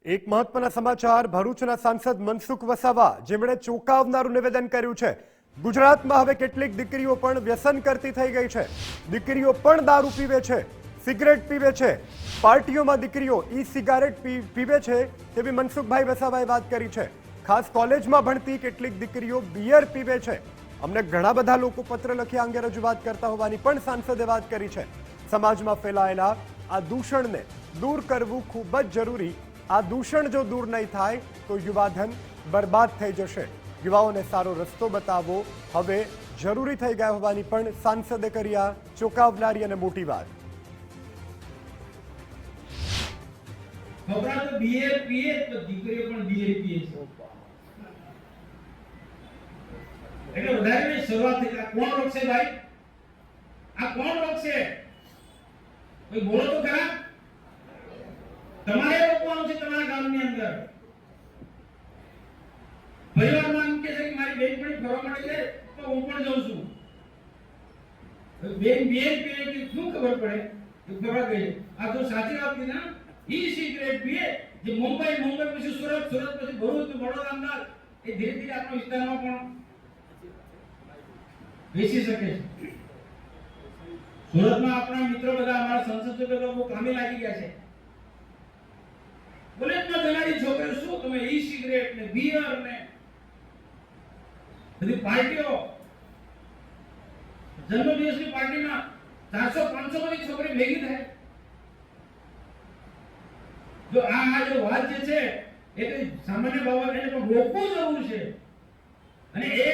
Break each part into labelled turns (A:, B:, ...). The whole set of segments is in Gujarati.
A: એક મહત્વના સમાચાર ભરૂચના સાંસદ મનસુખ વસાવા જેમણે ચોંકાવનારું નિવેદન કર્યું છે। ગુજરાતમાં હવે કેટલીક દીકરીઓ પણ વ્યસન કરતી થઈ ગઈ છે। દીકરીઓ પણ દારૂ પીવે છે, સિગરેટ પીવે છે, પાર્ટીઓમાં દીકરીઓ ઈ સિગારેટ પીવે છે તેવી મનસુખભાઈ વસાવાએ વાત કરી છે। ખાસ કોલેજમાં ભણતી કેટલીક દીકરીઓ બિયર પીવે છે। અમને ઘણા બધા લોકો પત્ર લખી અંગે રજૂઆત કરતા હોવાની પણ સાંસદે વાત કરી છે। સમાજમાં ફેલાયેલા આ દૂષણને દૂર કરવું ખૂબ જ જરૂરી। આ દૂષણ જો દૂર નહીં થાય તો યુવાધન બરબાદ થઈ જશે। યુવાઓને સારો રસ્તો બતાવવો હવે જરૂરી થઈ ગયા હોવાની પણ સાંસદે કરી આ ચોંકાવનારી અને મોટી વાત।
B: છોકરા તો બીએ પીએ તો દીકરીઓ પણ બીએ પીએ છે એટલે વધારેની શરૂઆત થઈ। આ કોણ રોકશે ભાઈ? આ કોણ રોકશે? કોઈ બોલો તો ખરા। તમારે રોકવાનું છે તમારા ગામની અંદર। પરિવારમાં એમ કે છે કે મારી બેન પણ ફરવા માટે છે તો હું પણ જાઉં છું। બેન પીએ કે શું ખબર પડે કે ફરવા ગઈ? આ તો સાચી વાત છે ને। ઈ સિગરેટ પીએ જે મુંબઈ પછી સુરત પછી ભરૂચ વડોદરા અમદાવાદ એ ધીરે ધીરે આપણા વિસ્તારમાં પણ વેચી શકે છે। સુરતમાં આપણા મિત્રો બધા અમારા સંસદ સભ્યો લોકો કામે લાગી ગયા છે। કોલેજમાં જનારી છોકરીઓ શું તમે ઈ સિગરેટ ને બિયર ને બધી પાર્ટીઓ જન્મદિવસની પાર્ટીમાં 400-500 બધી છોકરી ભેગી થાય। જો આ જો વાત જે છે એ તો સામાન્ય બાબત એને પણ રોકવું જરૂર છે અને એ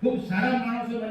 B: ખૂબ સારા માણસો